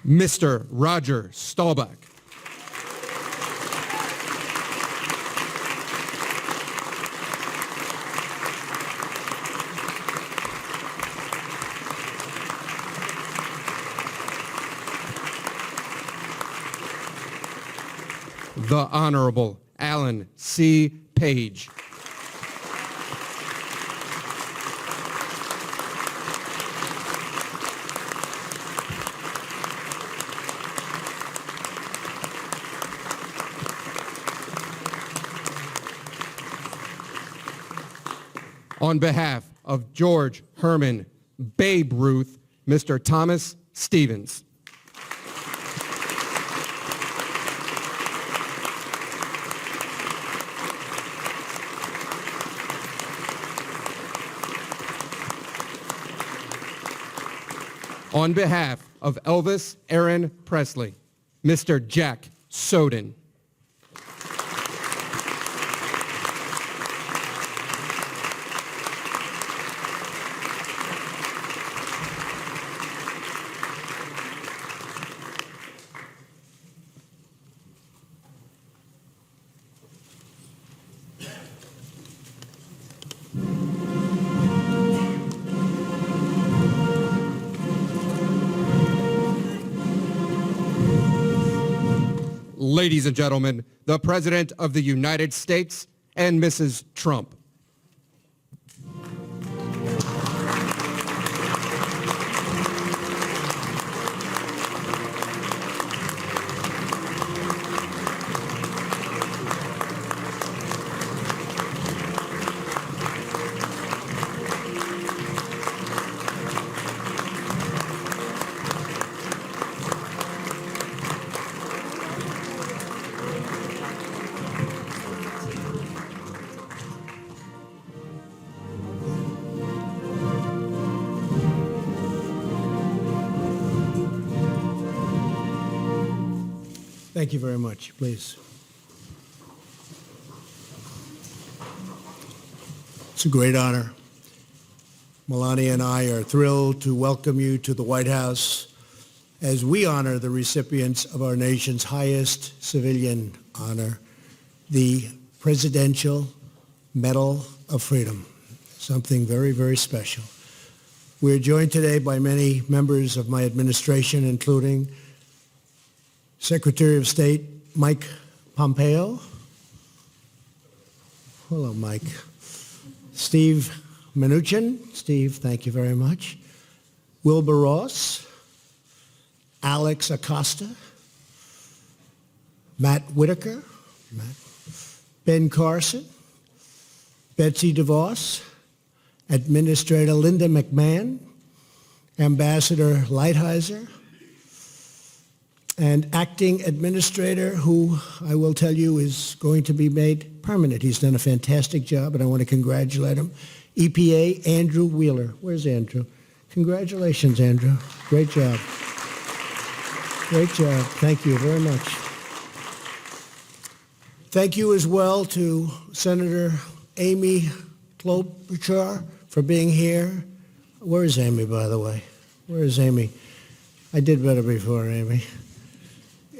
Mr. Roger Staubach. The Honorable Alan C. Page. On behalf of George Herman Babe Ruth, Mr. Thomas Stevens. On behalf of Elvis Aaron Presley, Mr. Jack Soden. Ladies and gentlemen, the President of the United States and Mrs. Trump. Thank you very much. Please. It's a great honor. Melania and I are thrilled to welcome you to the White House as we honor the recipients of our nation's highest civilian honor, the Presidential Medal of Freedom, something very, very special. We're joined today by many members of my administration, including Secretary of State Mike Pompeo. Hello, Mike. Steve Mnuchin. Steve, thank you very much. Wilbur Ross. Alex Acosta. Matt Whitaker. Ben Carson. Betsy DeVos. Administrator Linda McMahon. Ambassador Lighthizer. And acting administrator, who I will tell you is going to be made permanent. He's done a fantastic job, and I want to congratulate him. EPA, Andrew Wheeler. Where's Andrew? Congratulations, Andrew. Great job. Great job. Thank you very much. Thank you as well to Senator Amy Klobuchar for being here. Where is Amy, by the way? Where is Amy? I did better before, Amy.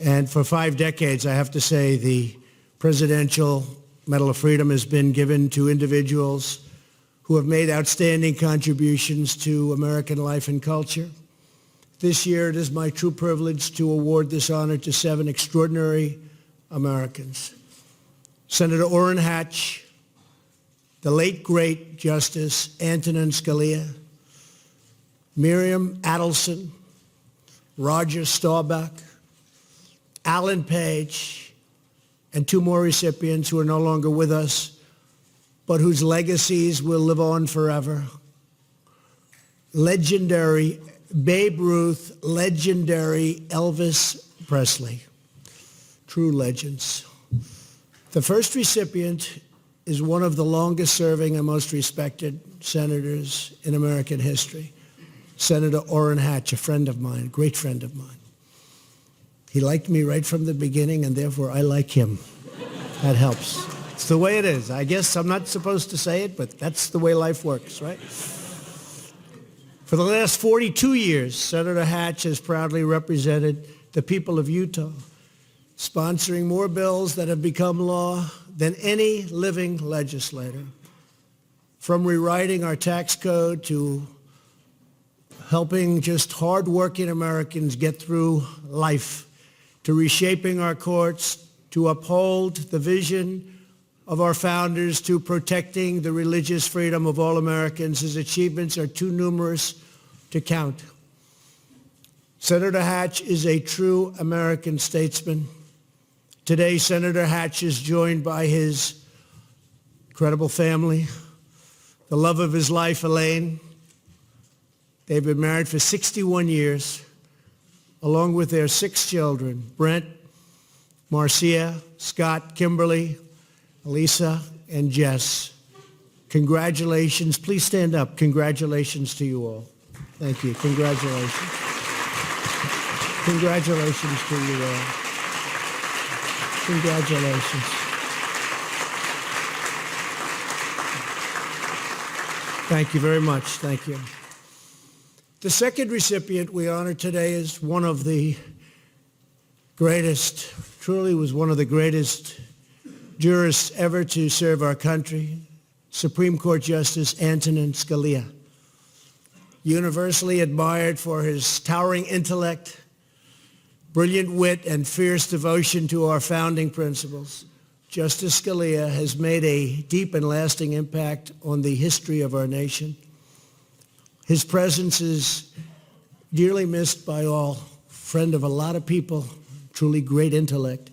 And for 5 decades, I have to say, the Presidential Medal of Freedom has been given to individuals who have made outstanding contributions to American life and culture. This year, it is my true privilege to award this honor to 7 extraordinary Americans. Senator Orrin Hatch, the late, great Justice Antonin Scalia, Miriam Adelson, Roger Staubach, Alan Page, and 2 more recipients who are no longer with us, but whose legacies will live on forever. Legendary Babe Ruth, legendary Elvis Presley. True legends. The first recipient is one of the longest serving and most respected senators in American history, Senator Orrin Hatch, a friend of mine, great friend of mine. He liked me right from the beginning, and therefore I like him. That helps. It's the way it is. I guess I'm not supposed to say it, but that's the way life works, right? For the last 42 years, Senator Hatch has proudly represented the people of Utah, sponsoring more bills that have become law than any living legislator. From rewriting our tax code to helping just hardworking Americans get through life, to reshaping our courts, to uphold the vision of our founders, to protecting the religious freedom of all Americans. His achievements are too numerous to count. Senator Hatch is a true American statesman. Today, Senator Hatch is joined by his incredible family, the love of his life, Elaine. They've been married for 61 years, along with their 6 children, Brent, Marcia, Scott, Kimberly, Elisa, and Jess. Congratulations. Please stand up. Congratulations to you all. Thank you. Congratulations. Congratulations to you all. Congratulations. Thank you very much. Thank you. The second recipient we honor today is one of the greatest, truly was one of the greatest jurists ever to serve our country, Supreme Court Justice Antonin Scalia. Universally admired for his towering intellect, brilliant wit, and fierce devotion to our founding principles, Justice Scalia has made a deep and lasting impact on the history of our nation. His presence is dearly missed by all, friend of a lot of people, truly great intellect.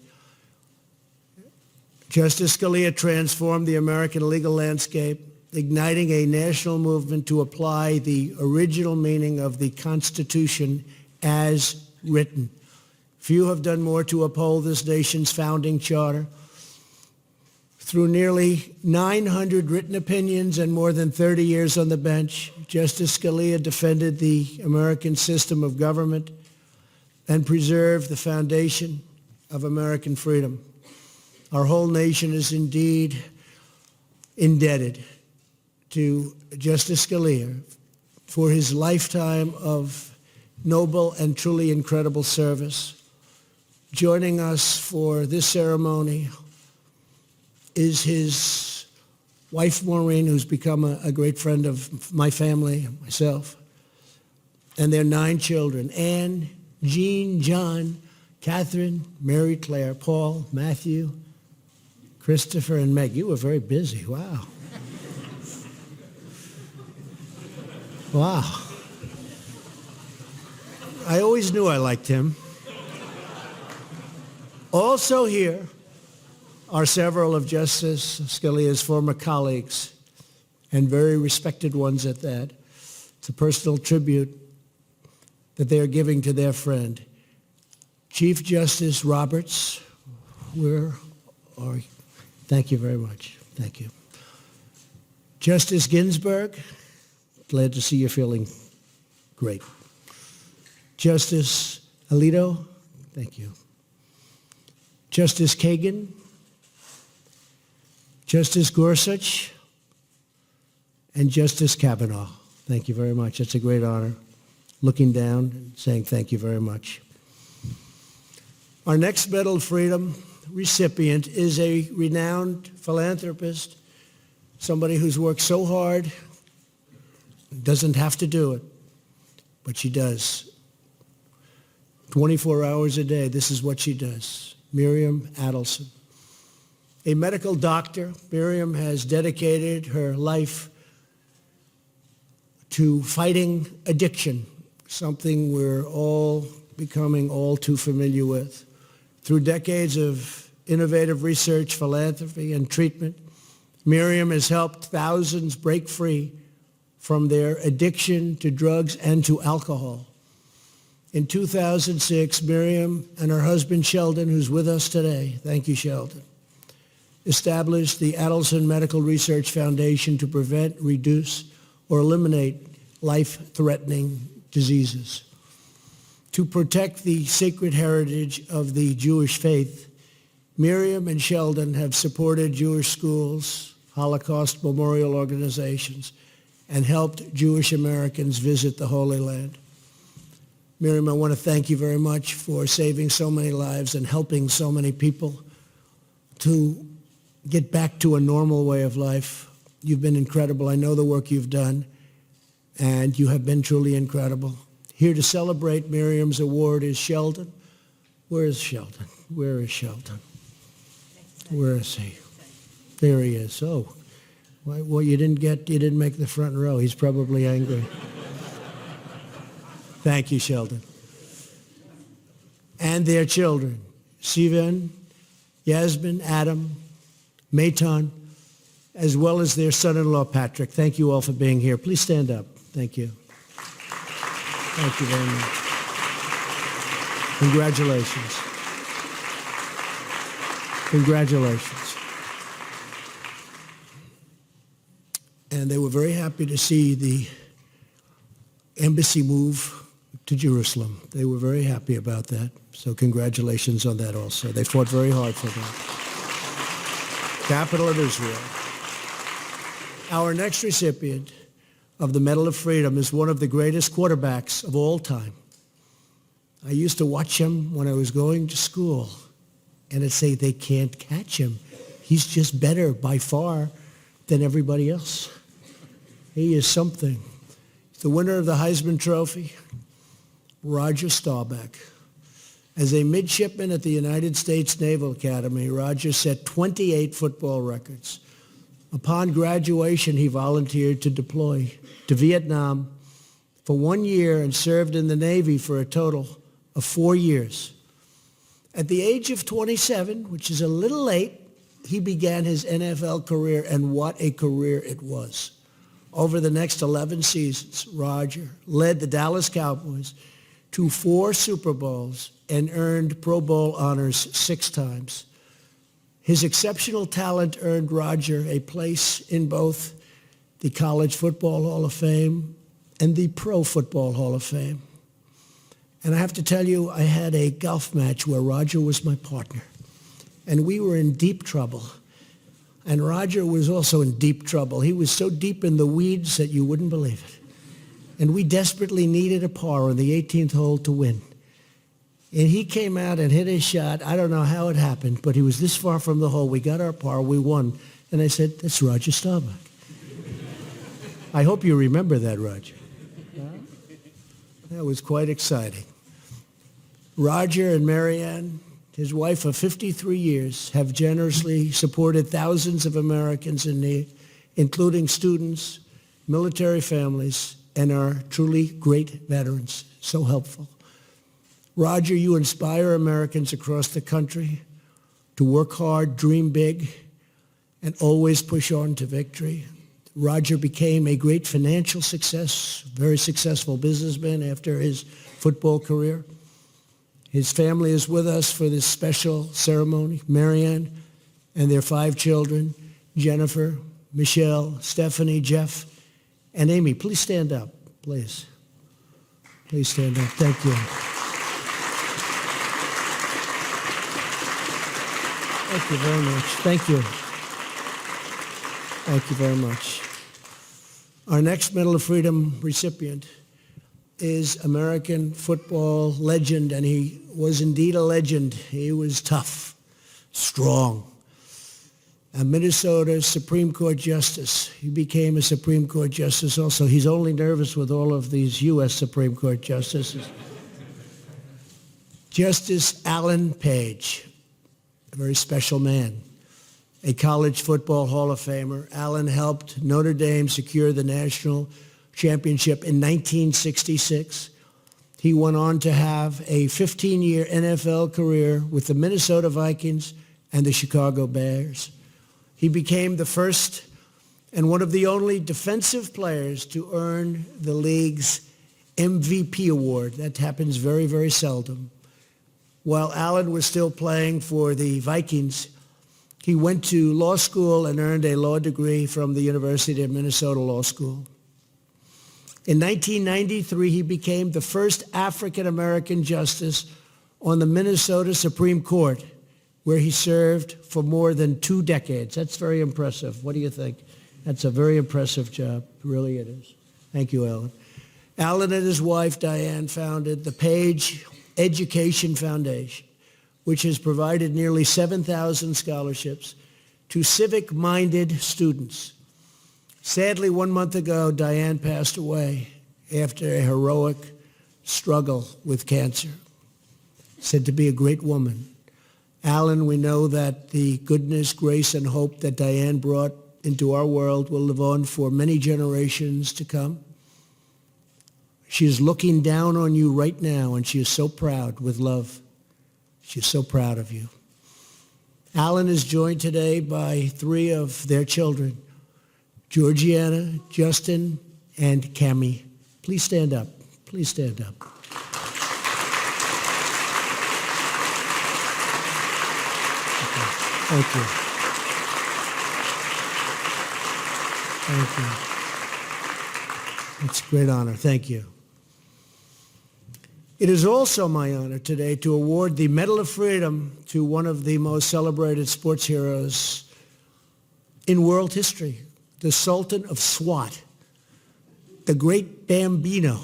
Justice Scalia transformed the American legal landscape, igniting a national movement to apply the original meaning of the Constitution as written. Few have done more to uphold this nation's founding charter. Through nearly 900 written opinions and more than 30 years on the bench, Justice Scalia defended the American system of government and preserved the foundation of American freedom. Our whole nation is indeed indebted to Justice Scalia for his lifetime of noble and truly incredible service. Joining us for this ceremony is his wife, Maureen, who's become a great friend of my family, myself, and their 9 children, Anne, Jean, John, Catherine, Mary Claire, Paul, Matthew, Christopher, and Meg. You were very busy. Wow. Wow. I always knew I liked him. Also here are several of Justice Scalia's former colleagues, and very respected ones at that. It's a personal tribute that they are giving to their friend. Chief Justice Roberts, where are you? Thank you very much. Thank you. Justice Ginsburg, glad to see you're feeling great. Justice Alito, thank you. Justice Kagan, Justice Gorsuch, and Justice Kavanaugh. Thank you very much. It's a great honor. Looking down and saying thank you very much. Our next Medal of Freedom recipient is a renowned philanthropist, somebody who's worked so hard, doesn't have to do it, but she does. 24 hours a day, this is what she does. Miriam Adelson. A medical doctor, Miriam has dedicated her life to fighting addiction, something we're all becoming all too familiar with. Through decades of innovative research, philanthropy, and treatment, Miriam has helped thousands break free from their addiction to drugs and to alcohol. In 2006, Miriam and her husband Sheldon, who's with us today, thank you, Sheldon, established the Adelson Medical Research Foundation to prevent, reduce, or eliminate life-threatening diseases. To protect the sacred heritage of the Jewish faith, Miriam and Sheldon have supported Jewish schools, Holocaust memorial organizations, and helped Jewish Americans visit the Holy Land. Miriam, I want to thank you very much for saving so many lives and helping so many people to get back to a normal way of life. You've been incredible. I know the work you've done, and you have been truly incredible. Here to celebrate Miriam's award is Sheldon. Where is Sheldon? Where is Sheldon? Where is he? There he is. Oh, well, you didn't make the front row. He's probably angry. Thank you, Sheldon. And their children, Sivan, Yasmin, Adam, Maitan, as well as their son-in-law, Patrick. Thank you all for being here. Please stand up. Thank you. Thank you very much. Congratulations. Congratulations. And they were very happy to see the embassy move to Jerusalem. They were very happy about that. So congratulations on that also. They fought very hard for that. Capital of Israel. Our next recipient of the Medal of Freedom is one of the greatest quarterbacks of all time. I used to watch him when I was going to school, and I'd say they can't catch him. He's just better by far than everybody else. He is something. He's the winner of the Heisman Trophy, Roger Staubach. As a midshipman at the United States Naval Academy, Roger set 28 football records. Upon graduation, he volunteered to deploy to Vietnam for 1 year and served in the Navy for a total of 4 years. At the age of 27, which is a little late, he began his NFL career, and what a career it was. Over the next 11 seasons, Roger led the Dallas Cowboys to 4 Super Bowls and earned Pro Bowl honors 6 times. His exceptional talent earned Roger a place in both the College Football Hall of Fame and the Pro Football Hall of Fame. And I have to tell you, I had a golf match where Roger was my partner, and we were in deep trouble. And Roger was also in deep trouble. He was so deep in the weeds that you wouldn't believe it. And we desperately needed a par on the 18th hole to win. And he came out and hit his shot. I don't know how it happened, but he was this far from the hole. We got our par, we won. And I said, that's Roger Staubach. I hope you remember that, Roger. That was quite exciting. Roger and Marianne, his wife of 53 years, have generously supported thousands of Americans in need, including students, military families, and our truly great veterans. So helpful. Roger, you inspire Americans across the country to work hard, dream big, and always push on to victory. Roger became a great financial success, very successful businessman after his football career. His family is with us for this special ceremony. Marianne and their 5 children, Jennifer, Michelle, Stephanie, Jeff, and Amy. Please stand up, please. Please stand up. Thank you. Thank you very much. Thank you. Thank you very much. Our next Medal of Freedom recipient is American football legend, and he was indeed a legend. He was tough, strong. A Minnesota Supreme Court justice. He became a Supreme Court justice also. He's only nervous with all of these U.S. Supreme Court justices. Justice Alan Page, a very special man, a college football Hall of Famer. Alan helped Notre Dame secure the national championship in 1966. He went on to have a 15-year NFL career with the Minnesota Vikings and the Chicago Bears. He became the first and one of the only defensive players to earn the league's MVP award. That happens very, very seldom. While Alan was still playing for the Vikings, he went to law school and earned a law degree from the University of Minnesota Law School. In 1993, he became the first African-American justice on the Minnesota Supreme Court, where he served for more than 2 decades. That's very impressive. What do you think? That's a very impressive job. Really it is. Thank you, Alan. Alan and his wife, Diane, founded the Page Education Foundation, which has provided nearly 7,000 scholarships to civic-minded students. Sadly, 1 month ago, Diane passed away after a heroic struggle with cancer. Said to be a great woman. Alan, we know that the goodness, grace, and hope that Diane brought into our world will live on for many generations to come. She is looking down on you right now, and she is so proud with love. She's so proud of you. Alan is joined today by 3 of their children, Georgiana, Justin, and Cammie. Please stand up. Please stand up. Okay. Thank you. Thank you. It's a great honor. Thank you. It is also my honor today to award the Medal of Freedom to one of the most celebrated sports heroes in world history, the Sultan of SWAT, the great Bambino,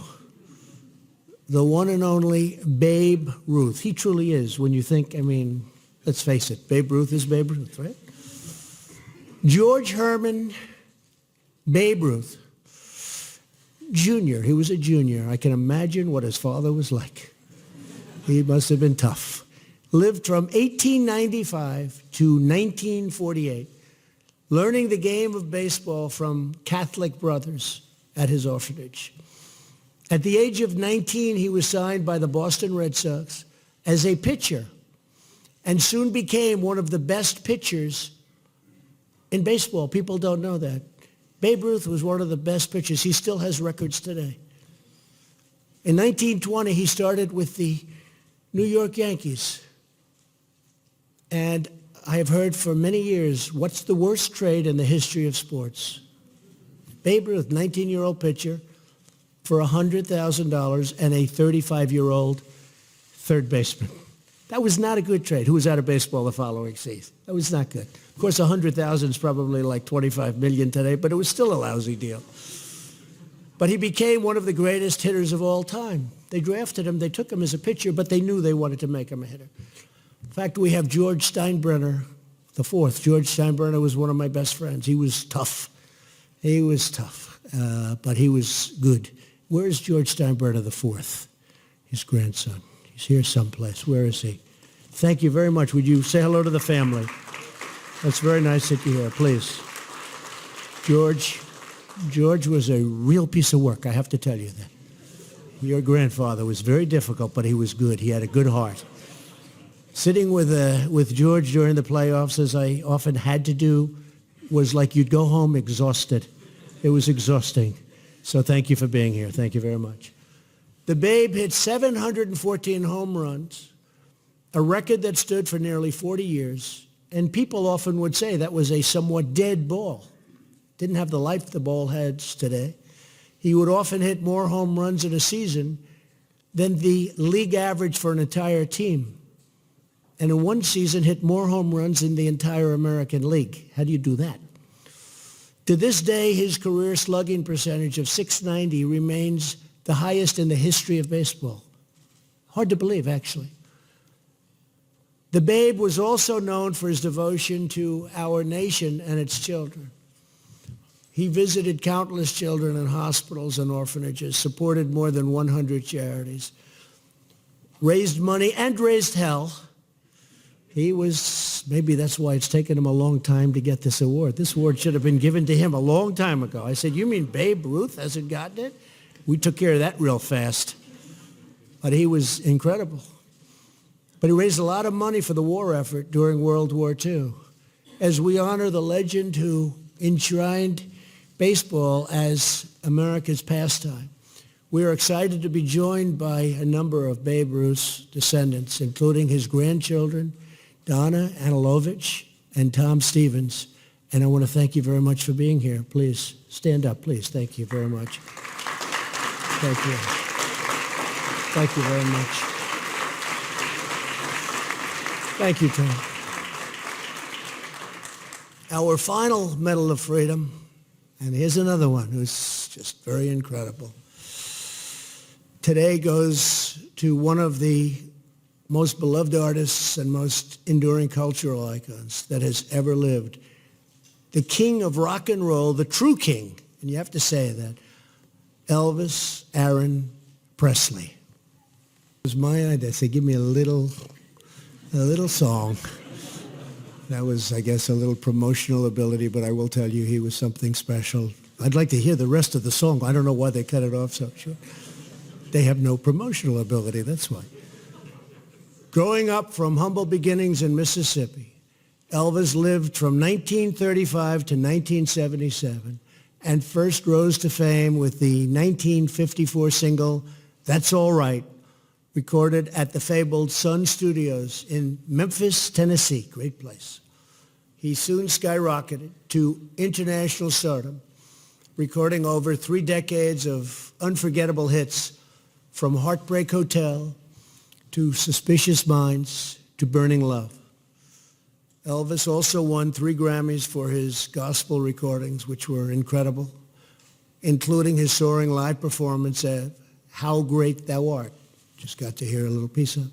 the one and only Babe Ruth. He truly is, when you think, I mean, let's face it, Babe Ruth is Babe Ruth, right? George Herman Babe Ruth Jr., he was a junior. I can imagine what his father was like. He must have been tough. Lived from 1895 to 1948, learning the game of baseball from Catholic brothers at his orphanage. At the age of 19, he was signed by the Boston Red Sox as a pitcher and soon became one of the best pitchers in baseball. People don't know that. Babe Ruth was one of the best pitchers. He still has records today. In 1920, he started with the New York Yankees. And I have heard for many years, what's the worst trade in the history of sports? Babe Ruth, 19-year-old pitcher, for $100,000 and a 35-year-old third baseman. That was not a good trade. Who was out of baseball the following season? That was not good. Of course, 100,000 is probably like 25 million today, but it was still a lousy deal. But he became one of the greatest hitters of all time. They drafted him, they took him as a pitcher, but they knew they wanted to make him a hitter. In fact, we have George Steinbrenner the fourth. George Steinbrenner was one of my best friends. He was tough. He was tough, but he was good. Where's George Steinbrenner the fourth? His grandson. He's here someplace. Where is he? Thank you very much. Would you say hello to the family? That's very nice that you're here, please. George was a real piece of work, I have to tell you that. Your grandfather was very difficult, but he was good. He had a good heart. Sitting with George during the playoffs, as I often had to do, was like you'd go home exhausted. It was exhausting. So thank you for being here. Thank you very much. The Babe hit 714 home runs, a record that stood for nearly 40 years. And people often would say that was a somewhat dead ball. Didn't have the life the ball has today. He would often hit more home runs in a season than the league average for an entire team. And in one season, hit more home runs than the entire American League. How do you do that? To this day, his career slugging percentage of .690 remains the highest in the history of baseball. Hard to believe, actually. The Babe was also known for his devotion to our nation and its children. He visited countless children in hospitals and orphanages, supported more than 100 charities, raised money and raised hell. He was, maybe that's why it's taken him a long time to get this award. This award should have been given to him a long time ago. I said, you mean Babe Ruth hasn't gotten it? We took care of that real fast. But he was incredible. But he raised a lot of money for the war effort during World War II. As we honor the legend who enshrined baseball as America's pastime, we are excited to be joined by a number of Babe Ruth's descendants, including his grandchildren, Donna Anilovich and Tom Stevens. And I want to thank you very much for being here. Please stand up, please. Thank you very much. Thank you. Thank you very much. Thank you, Tom. Our final Medal of Freedom And here's another one who's just very incredible. Today goes to one of the most beloved artists and most enduring cultural icons that has ever lived. The king of rock and roll, the true king, and you have to say that, Elvis Aaron Presley. It was my idea. I said, give me a little song. That was, I guess, a little promotional ability, but I will tell you he was something special. I'd like to hear the rest of the song. I don't know why they cut it off so short. They have no promotional ability, that's why. Growing up from humble beginnings in Mississippi, Elvis lived from 1935 to 1977 and first rose to fame with the 1954 single, That's All Right, recorded at the fabled Sun Studios in Memphis, Tennessee. Great place. He soon skyrocketed to international stardom, recording over 3 decades of unforgettable hits, from Heartbreak Hotel to Suspicious Minds to Burning Love. Elvis also won 3 Grammys for his gospel recordings, which were incredible, including his soaring live performance of How Great Thou Art. Just got to hear a little piece of it.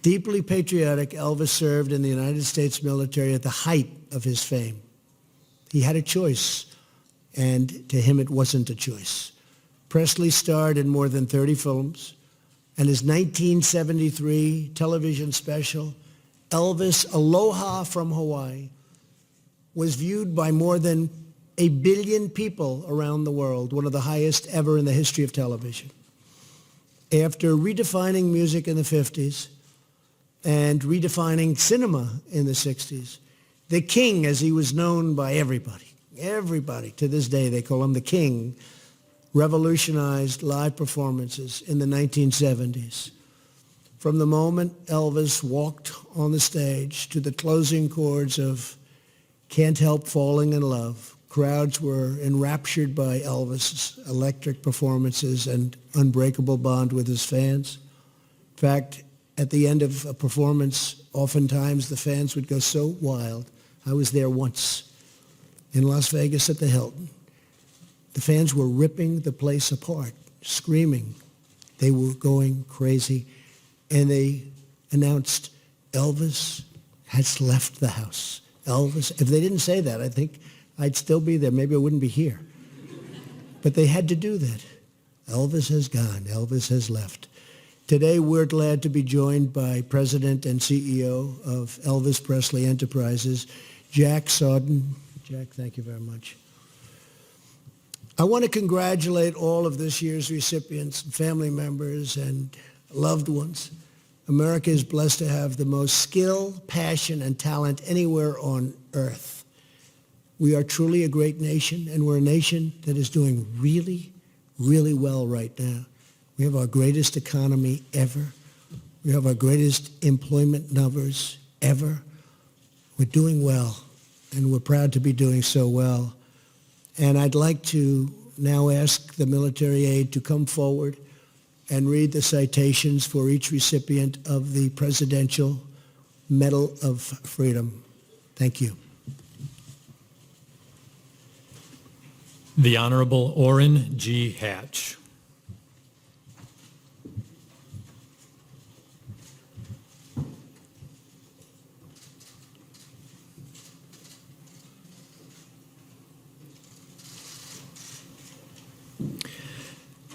Deeply patriotic, Elvis served in the United States military at the height of his fame. He had a choice, and to him it wasn't a choice. Presley starred in more than 30 films, and his 1973 television special, Elvis Aloha from Hawaii, was viewed by more than 1 billion people around the world, one of the highest ever in the history of television. After redefining music in the 50s and redefining cinema in the 60s, the King, as he was known by everybody to this day, they call him the King, revolutionized live performances in the 1970s. From the moment Elvis walked on the stage to the closing chords of Can't Help Falling in Love, crowds were enraptured by Elvis's electric performances and unbreakable bond with his fans. In fact, at the end of a performance, oftentimes the fans would go so wild. I was there once in Las Vegas at the Hilton. The fans were ripping the place apart, screaming. They were going crazy. And they announced, Elvis has left the house. Elvis, if they didn't say that, I think I'd still be there. Maybe I wouldn't be here. But they had to do that. Elvis has gone. Elvis has left. Today, we're glad to be joined by President and CEO of Elvis Presley Enterprises, Jack Sawden. Jack, thank you very much. I want to congratulate all of this year's recipients, family members, and loved ones. America is blessed to have the most skill, passion, and talent anywhere on earth. We are truly a great nation, and we're a nation that is doing really, really well right now. We have our greatest economy ever. We have our greatest employment numbers ever. We're doing well, and we're proud to be doing so well. And I'd like to now ask the military aide to come forward and read the citations for each recipient of the Presidential Medal of Freedom. Thank you. The Honorable Orrin G. Hatch.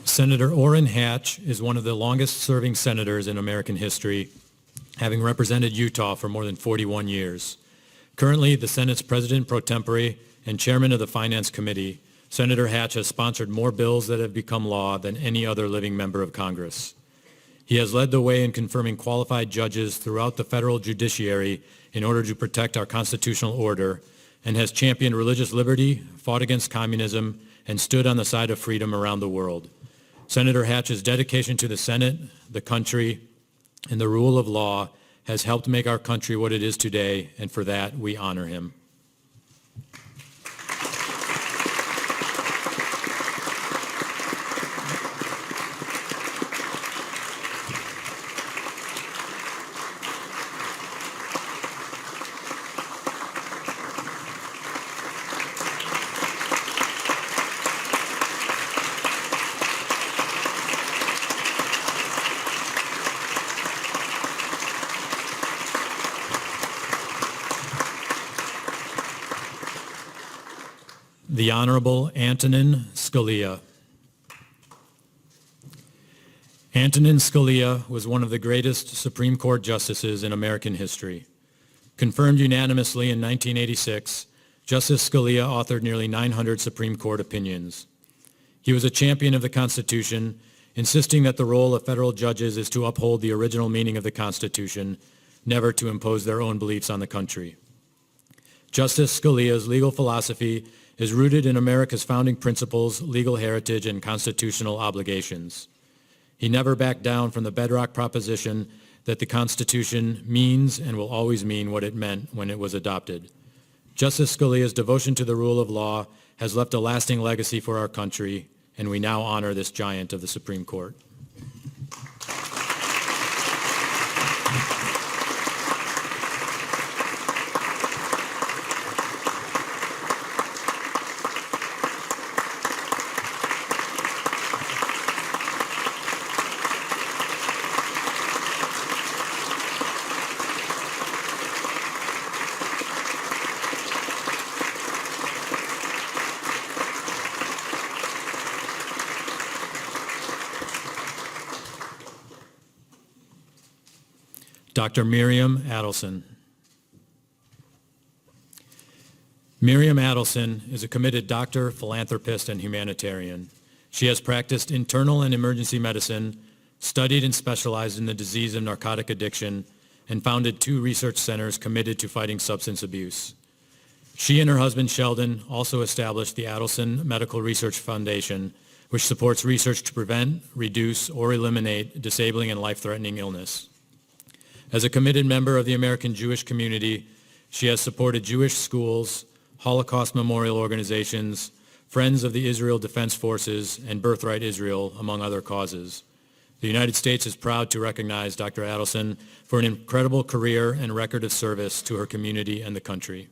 Senator Orrin Hatch is one of the longest-serving senators in American history, having represented Utah for more than 41 years. Currently, the Senate's President pro tempore and Chairman of the Finance Committee, Senator Hatch has sponsored more bills that have become law than any other living member of Congress. He has led the way in confirming qualified judges throughout the federal judiciary in order to protect our constitutional order, and has championed religious liberty, fought against communism, and stood on the side of freedom around the world. Senator Hatch's dedication to the Senate, the country, and the rule of law has helped make our country what it is today, and for that, we honor him. The Honorable Antonin Scalia. Antonin Scalia was one of the greatest Supreme Court justices in American history. Confirmed unanimously in 1986, Justice Scalia authored nearly 900 Supreme Court opinions. He was a champion of the Constitution, insisting that the role of federal judges is to uphold the original meaning of the Constitution, never to impose their own beliefs on the country. Justice Scalia's legal philosophy is rooted in America's founding principles, legal heritage, and constitutional obligations. He never backed down from the bedrock proposition that the Constitution means and will always mean what it meant when it was adopted. Justice Scalia's devotion to the rule of law has left a lasting legacy for our country, and we now honor this giant of the Supreme Court. Dr. Miriam Adelson. Miriam Adelson is a committed doctor, philanthropist, and humanitarian. She has practiced internal and emergency medicine, studied and specialized in the disease of narcotic addiction, and founded 2 research centers committed to fighting substance abuse. She and her husband Sheldon also established the Adelson Medical Research Foundation, which supports research to prevent, reduce, or eliminate disabling and life-threatening illness. As a committed member of the American Jewish community, she has supported Jewish schools, Holocaust memorial organizations, Friends of the Israel Defense Forces, and Birthright Israel, among other causes. The United States is proud to recognize Dr. Adelson for an incredible career and record of service to her community and the country.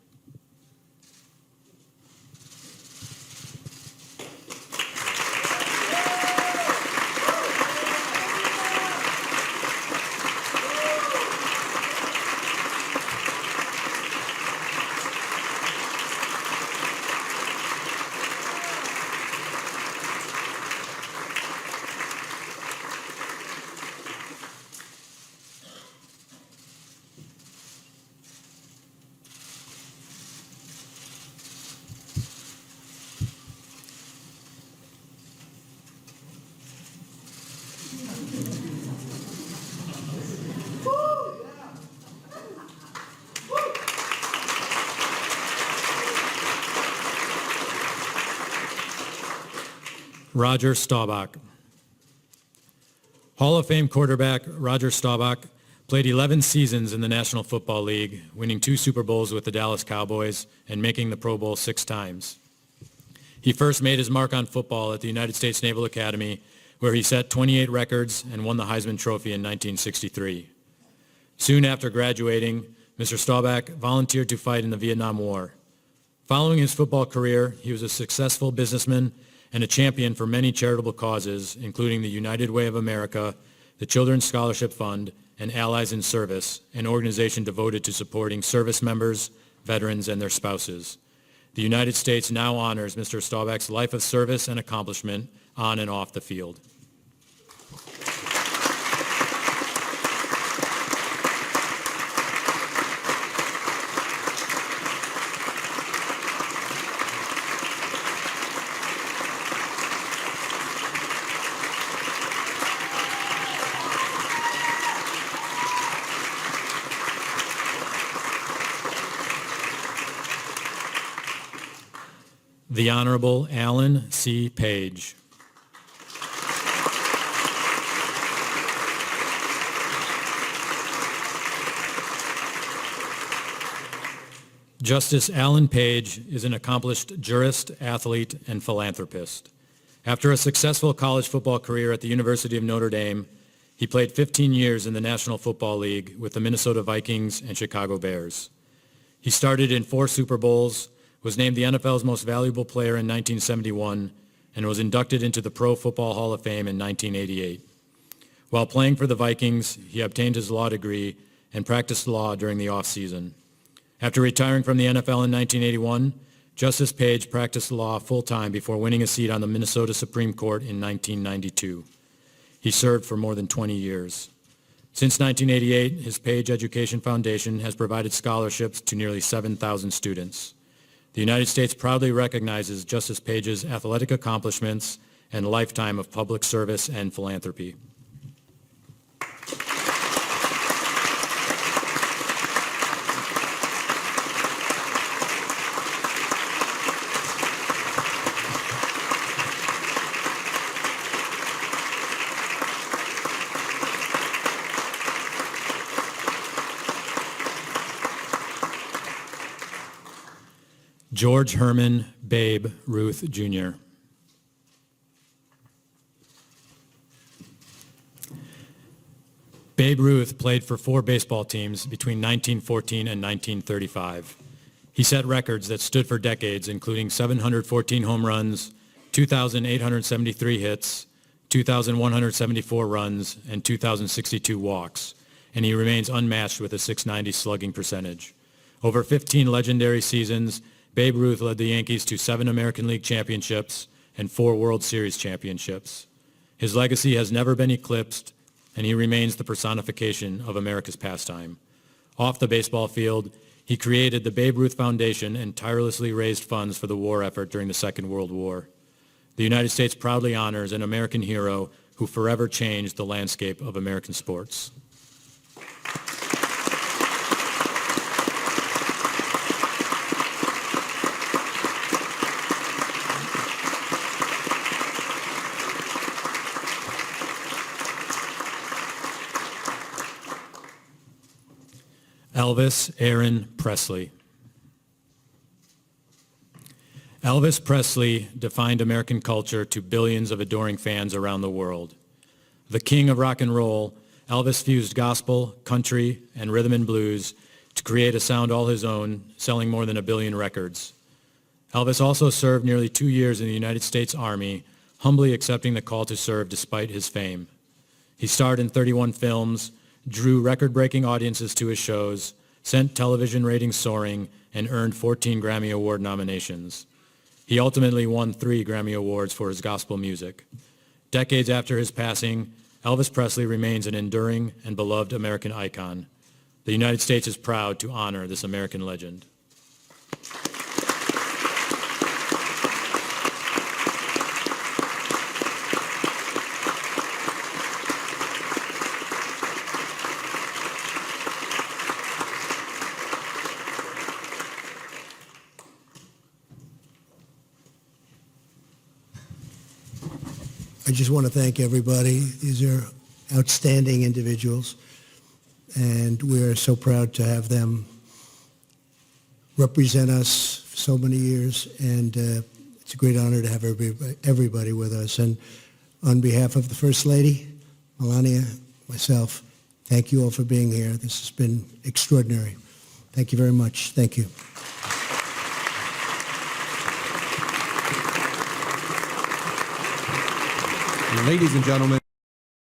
Roger Staubach. Hall of Fame quarterback Roger Staubach played 11 seasons in the National Football League, winning 2 Super Bowls with the Dallas Cowboys and making the Pro Bowl 6 times. He first made his mark on football at the United States Naval Academy, where he set 28 records and won the Heisman Trophy in 1963. Soon after graduating, Mr. Staubach volunteered to fight in the Vietnam War. Following his football career, he was a successful businessman and a champion for many charitable causes, including the United Way of America, the Children's Scholarship Fund, and Allies in Service, an organization devoted to supporting service members, veterans, and their spouses. The United States now honors Mr. Staubach's life of service and accomplishment on and off the field. The Honorable Alan C. Page. Justice Alan Page is an accomplished jurist, athlete, and philanthropist. After a successful college football career at the University of Notre Dame, he played 15 years in the National Football League with the Minnesota Vikings and Chicago Bears. He started in 4 Super Bowls, was named the NFL's most valuable player in 1971, and was inducted into the Pro Football Hall of Fame in 1988. While playing for the Vikings, he obtained his law degree and practiced law during the off-season. After retiring from the NFL in 1981, Justice Page practiced law full-time before winning a seat on the Minnesota Supreme Court in 1992. He served for more than 20 years. Since 1988, his Page Education Foundation has provided scholarships to nearly 7,000 students. The United States proudly recognizes Justice Page's athletic accomplishments and lifetime of public service and philanthropy. George Herman Babe Ruth, Jr. Babe Ruth played for 4 baseball teams between 1914 and 1935. He set records that stood for decades, including 714 home runs, 2,873 hits, 2,174 runs, and 2,062 walks, and he remains unmatched with a .690 slugging percentage. Over 15 legendary seasons, Babe Ruth led the Yankees to 7 American League championships and 4 World Series championships. His legacy has never been eclipsed, and he remains the personification of America's pastime. Off the baseball field, he created the Babe Ruth Foundation and tirelessly raised funds for the war effort during the Second World War. The United States proudly honors an American hero who forever changed the landscape of American sports. Elvis Aaron Presley. Elvis Presley defined American culture to billions of adoring fans around the world. The king of rock and roll, Elvis fused gospel, country, and rhythm and blues to create a sound all his own, selling more than 1 billion records. Elvis also served nearly 2 years in the United States Army, humbly accepting the call to serve despite his fame. He starred in 31 films, drew record-breaking audiences to his shows, sent television ratings soaring, and earned 14 Grammy Award nominations. He ultimately won 3 Grammy Awards for his gospel music. Decades after his passing, Elvis Presley remains an enduring and beloved American icon. The United States is proud to honor this American legend. I just want to thank everybody. These are outstanding individuals, and we are so proud to have them represent us for so many years, and it's a great honor to have everybody with us. And on behalf of the First Lady, Melania, myself, thank you all for being here. This has been extraordinary. Thank you very much. Thank you. Ladies and gentlemen,